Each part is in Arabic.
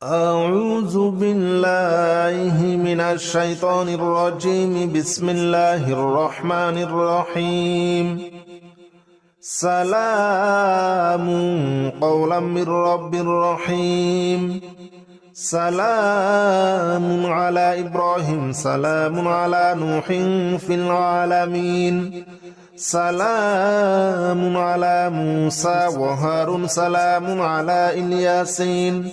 أعوذ بالله من الشيطان الرجيم. بسم الله الرحمن الرحيم. سلام قولا من رب رحيم. سلام على إبراهيم. سلام على نوح في العالمين. سلام على موسى وهارون. سلام على الياسين.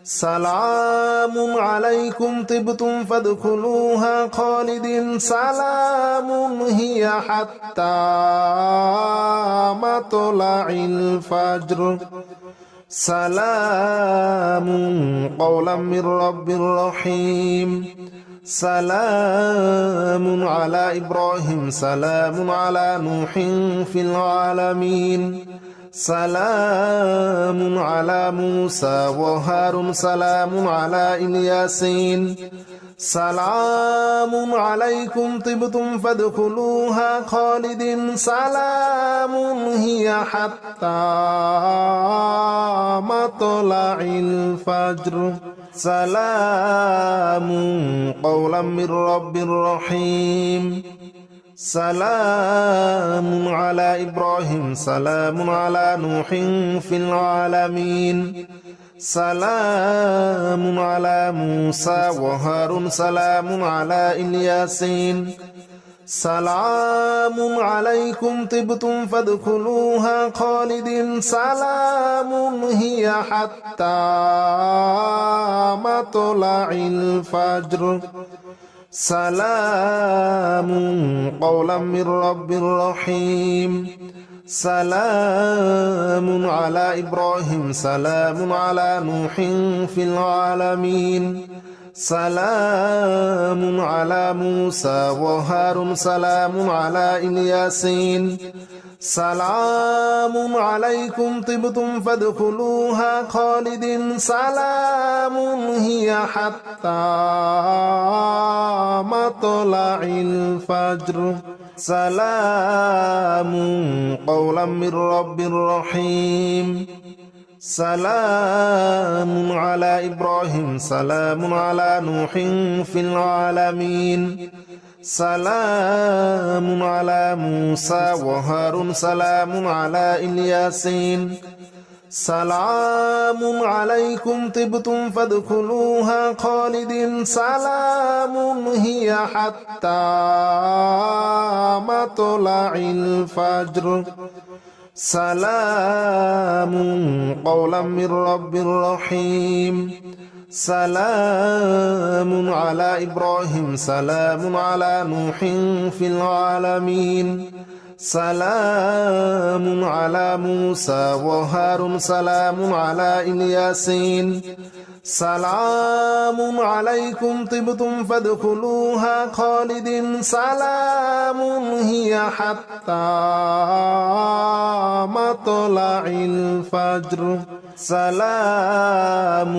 سلام عليكم طبتم فادخلوها خالدين. سلام هي حتى مطلع الفجر. سلام قولا من رب رحيم. سلام على إبراهيم. سلام على نوح في العالمين. سلام على موسى وهارون. سلام على الياسين. سلام عليكم طبتم فادخلوها خالدين. سلام هي حتى مطلع الفجر. سلام قولا من رب رحيم. سلام على إبراهيم. سلام على نوح في العالمين. سلام على موسى وهارون. سلام على الياسين. سلام عليكم طبتم فادخلوها خالدين. سلام هي حتى مطلع الفجر. سلام قولا من رب رحيم. سلام على إبراهيم. سلام على نوح في العالمين. سلام على موسى وهارون. سلام على الياسين. سلام عليكم طبتم فادخلوها خالدين. سلام هي حتى مطلع الفجر. سلام قولا من رب رحيم. سلام على إبراهيم. سلام على نوح في العالمين. سلام على موسى وهارون. سلام على الياسين. سلام عليكم طبتم فادخلوها خالدين. سلام هي حتى مطلع الفجر. سلام قولا من رب رحيم. سلام على إبراهيم. سلام على نوح في العالمين. سلام على موسى وهارون. سلام على الياسين. سلام عليكم طبتم فادخلوها خالدين. سلام هي حتى مطلع الفجر. سلام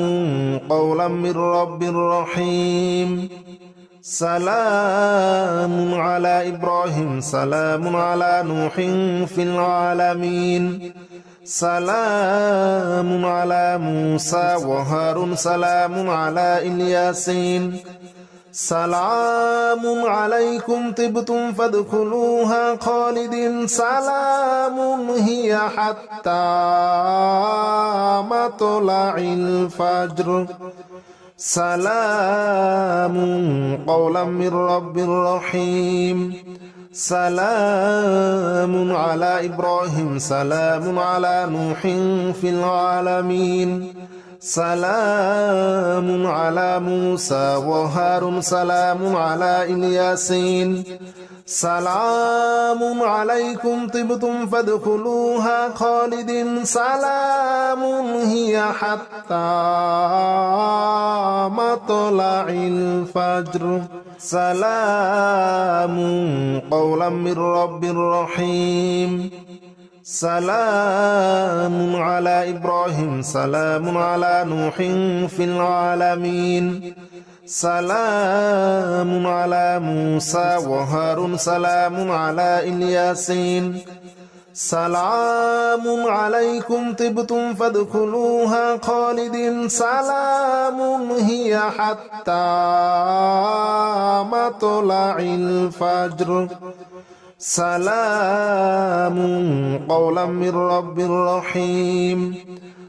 قولا من رب رحيم. سلام على إبراهيم. سلام على نوح في العالمين. سلام على موسى وهارون. سلام على الياسين. سلام عليكم طبتم فادخلوها خالدين. سلام هي حتى مطلع الفجر. سلام قولا من رب رحيم. سلام على إبراهيم. سلام على نوح في العالمين. سلام على موسى وهارون. سلام على الياسين. سلام عليكم طبتم فادخلوها خالدين. سلام هي حتى مطلع الفجر. سلام قولا من رب رحيم. سلام على إبراهيم. سلام على نوح في العالمين. سلام على موسى وهارون. سلام على الياسين. سلام عليكم طبتم فادخلوها خالدين سلام هي حتى مطلع الفجر سلام قولا من رب رحيم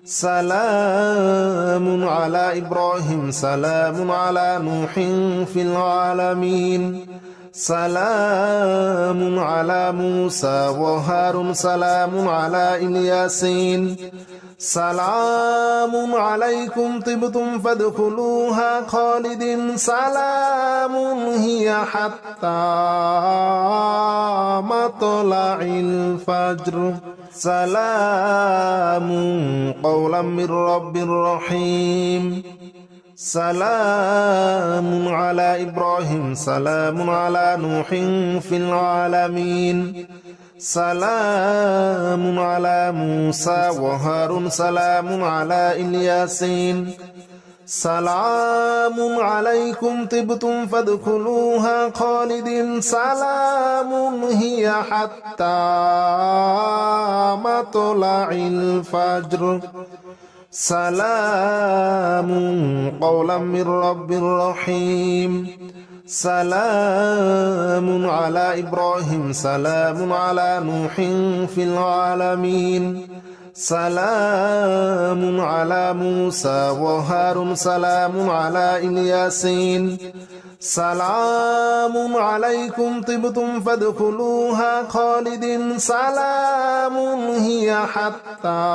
سلام على إبراهيم سلام على نوح في العالمين سلام على موسى وهارون سلام على الياسين سلام عليكم طبتم فادخلوها خالدين سلام هي حتى مطلع الفجر سلام قولا من رب رحيم سلام على إبراهيم سلام على نوح في العالمين سلام على موسى وهارون سلام على الياسين سلام عليكم طبتم فادخلوها خالدين سلام هي حتى مطلع الفجر سلام قولا من رب رحيم سلام على إبراهيم سلام على نوح في العالمين سلام على موسى وهارون سلام على الياسين سلام عليكم طبتم فادخلوها خالدين سلام هي حتى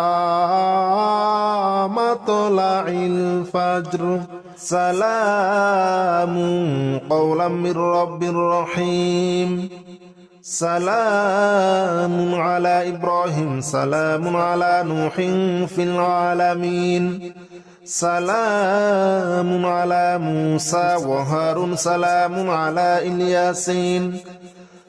مطلع الفجر سلام قولا من رب رحيم سلام على إبراهيم سلام على نوح في العالمين سلام على موسى وهارون سلام على الياسين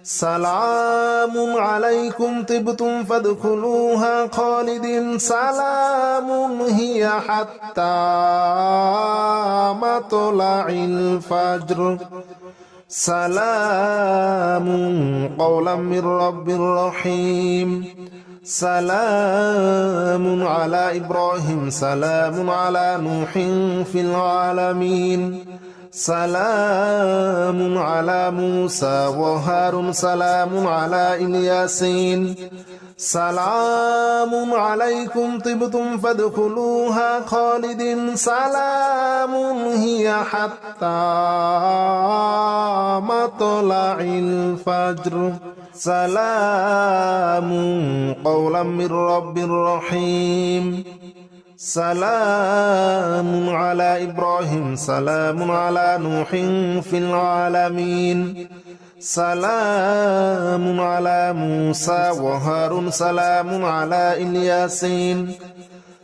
سلام عليكم طبتم فادخلوها خالدين سلام هي حتى مطلع الفجر سلام قولا من رب رحيم سلام على إبراهيم سلام على نوح في العالمين سلام على موسى وهارون سلام على الياسين سلام عليكم طبتم فادخلوها خالدين سلام هي حتى مطلع الفجر سلام قولا من رب رحيم سلام على إبراهيم سلام على نوح في العالمين سلام على موسى وهارون سلام على الياسين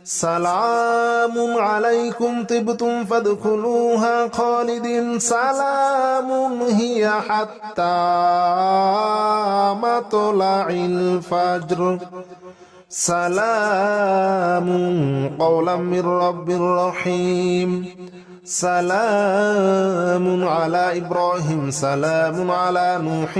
سلام عليكم طبتم فادخلوها خالدين سلام هي حتى مطلع الفجر سلام قولا من رب رحيم سلام على إبراهيم سلام على نوح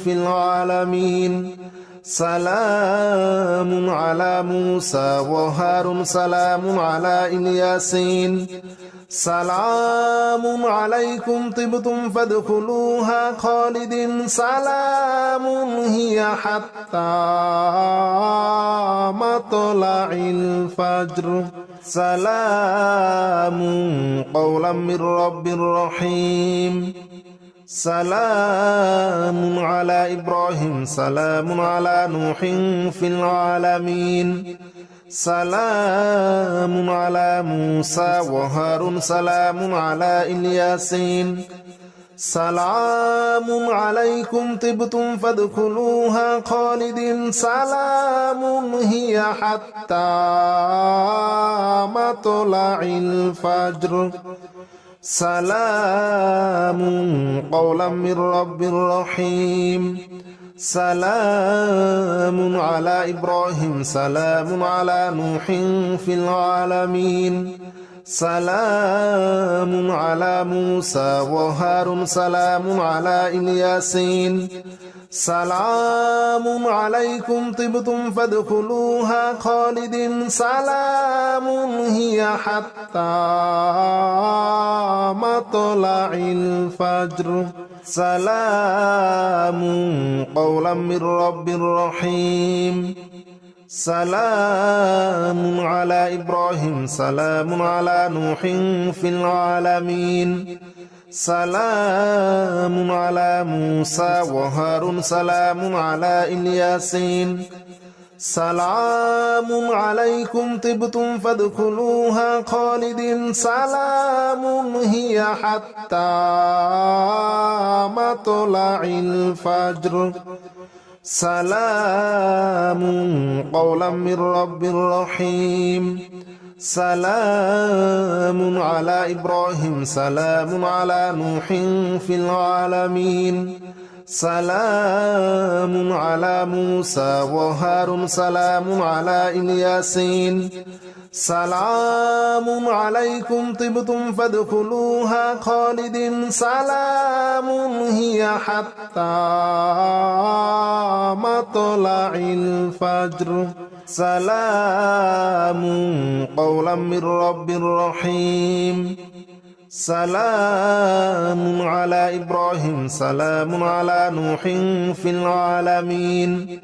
في العالمين سلام على موسى وهارون سلام على الياسين سلام عليكم طبتم فادخلوها خالدين سلام هي حتى مطلع الفجر سلام قولا من رب رحيم سلام على إبراهيم سلام على نوح في العالمين سلام على موسى وهارون سلام على الياسين سلام عليكم طبتم فادخلوها خالدين سلام هي حتى مطلع الفجر سلام قولا من رب رحيم سلام على إبراهيم سلام على نوح في العالمين سلام على موسى وهارون سلام على الياسين سلام عليكم طبتم فادخلوها خالدين سلام هي حتى مطلع الفجر سلام قولا من رب رحيم سلام على إبراهيم سلام على نوح في العالمين سلام على موسى وهارون سلام على الياسين سلام عليكم طبتم فادخلوها خالدين سلام هي حتى مطلع الفجر سلام قولا من رب رحيم سلام على إبراهيم سلام على نوح في العالمين سلام على موسى وهارون سلام على الياسين سلام عليكم طبتم فادخلوها خالدين سلام هي حتى مطلع الفجر سلام قولا من رب رحيم سلام على إبراهيم سلام على نوح في العالمين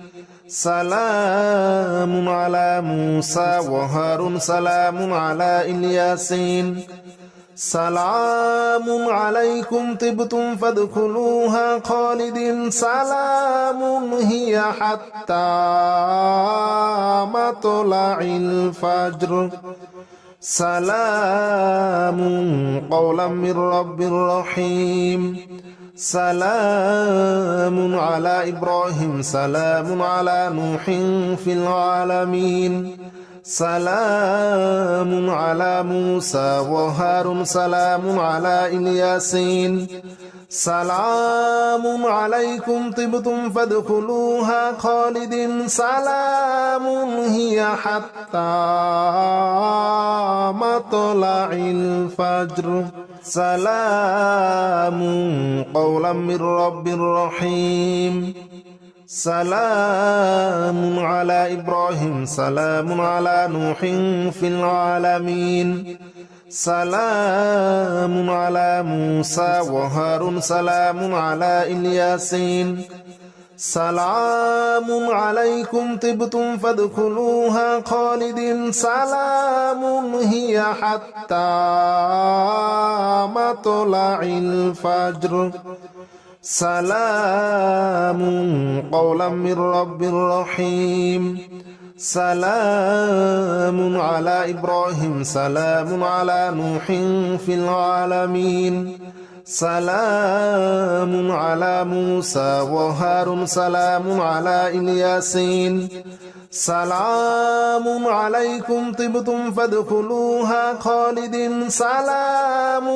سلام على موسى وهارون سلام على الياسين سلام عليكم طبتم فادخلوها خالدين سلام هي حتى مطلع الفجر سلام قولا من رب رحيم سلام على إبراهيم سلام على نوح في العالمين سلام على موسى وهارون سلام على الياسين سلام عليكم طبتم فادخلوها خالدين سلام هي حتى مطلع الفجر سلام قولا من رب رحيم سلام على إبراهيم سلام على نوح في العالمين سلام على موسى وهارون سلام على الياسين سلام عليكم طبتم فادخلوها خالدين سلام هي حتى مطلع الفجر سلام قولا من رب رحيم سلام على إبراهيم سلام على نوح في العالمين سلام على موسى وهارون سلام على الياسين سلام عليكم طبتم فادخلوها خالدين سلام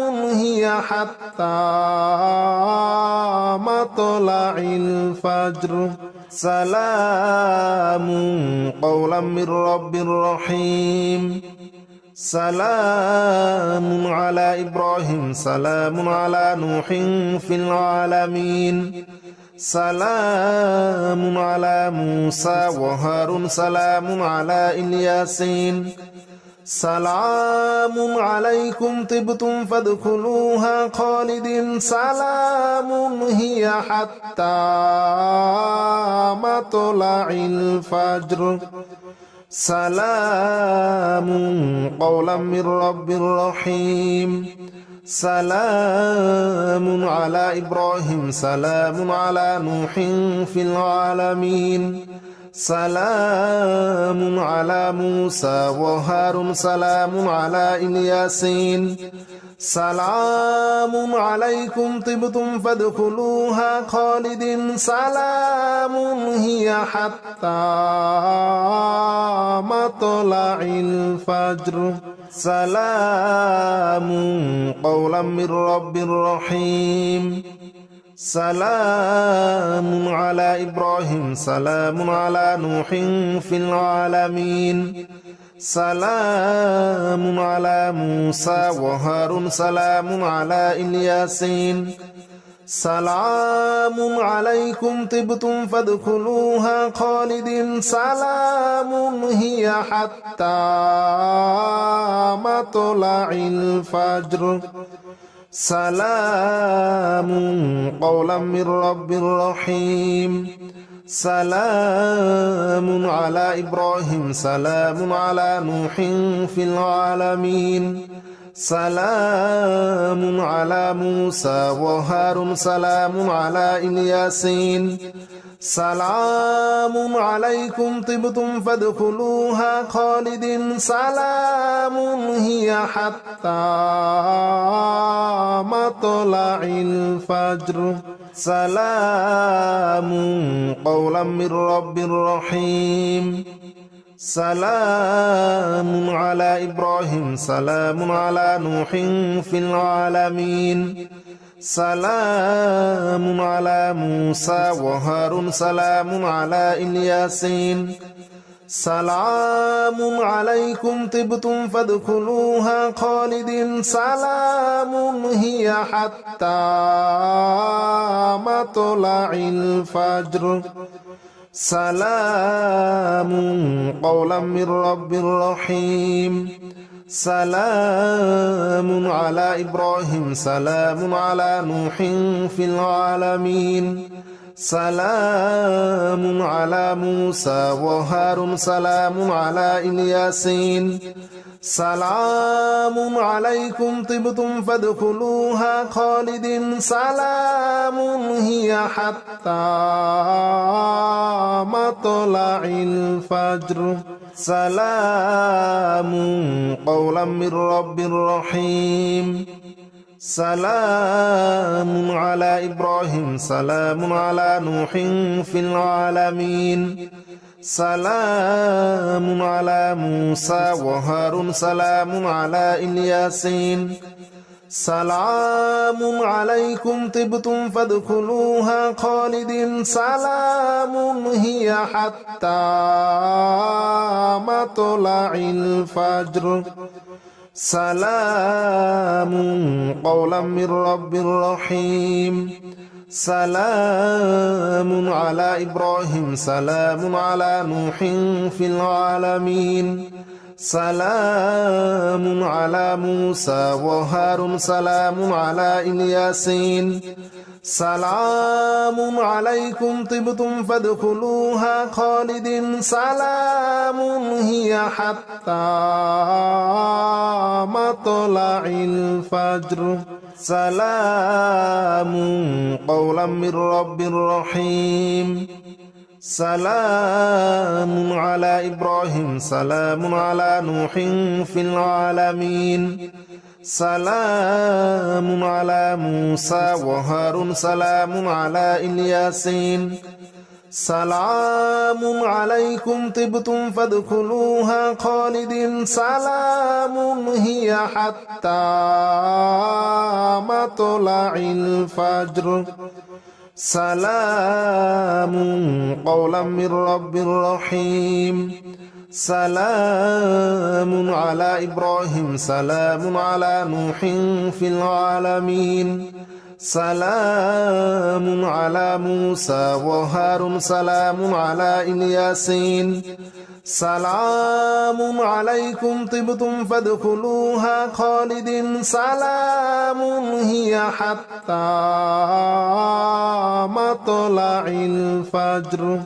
هي حتى مطلع الفجر سلام قولا من رب رحيم سلام على إبراهيم سلام على نوح في العالمين سلام على موسى وهارون سلام على الياسين سلام عليكم طبتم فادخلوها خالدين سلام هي حتى مطلع الفجر سلام قولا من رب رحيم سلام على إبراهيم سلام على نوح في العالمين سلام على موسى وهارون سلام على الياسين سلام عليكم طبتم فادخلوها خالدين سلام هي حتى مطلع الفجر سلام قولا من رب رحيم سلام على إبراهيم سلام على نوح في العالمين سلام على موسى وهارون سلام على الياسين سلام عليكم طبتم فادخلوها خالدين سلام هي حتى مطلع الفجر سلام قولا من رب رحيم سلام على إبراهيم سلام على نوح في العالمين سلام على موسى وهارون سلام على الياسين سلام عليكم طبتم فادخلوها خالدين سلام هي حتى مطلع الفجر سلام قولا من رب رحيم سلام على إبراهيم سلام على نوح في العالمين سلام على موسى وهارون سلام على الياسين سلام عليكم طبتم فادخلوها خالدين سلام هي حتى مطلع الفجر سلام قولا من رب رحيم سلام على إبراهيم سلام على نوح في العالمين سلام على موسى وهارون سلام على الياسين سلام عليكم طبتم فادخلوها خالدين سلام هي حتى مطلع الفجر سلام قولا من رب رحيم سلام على إبراهيم سلام على نوح في العالمين سلام على موسى وهارون سلام على الياسين سلام عليكم طبتم فادخلوها خالدين سلام هي حتى مطلع الفجر سلام قولا من رب رحيم سلام على إبراهيم سلام على نوح في العالمين سلام على موسى وهارون سلام على الياسين سلام عليكم طبتم فادخلوها خالدين سلام هي حتى مطلع الفجر سلام قولا من رب رحيم سلام على إبراهيم سلام على نوح في العالمين سلام على موسى وهارون سلام على الياسين سلام عليكم طبتم فادخلوها خالدين سلام هي حتى مطلع الفجر سلام قولا من رب رحيم سلام على إبراهيم سلام على نوح في العالمين سلام على موسى وهارون سلام على الياسين سلام عليكم طبتم فادخلوها خالدين سلام هي حتى مطلع الفجر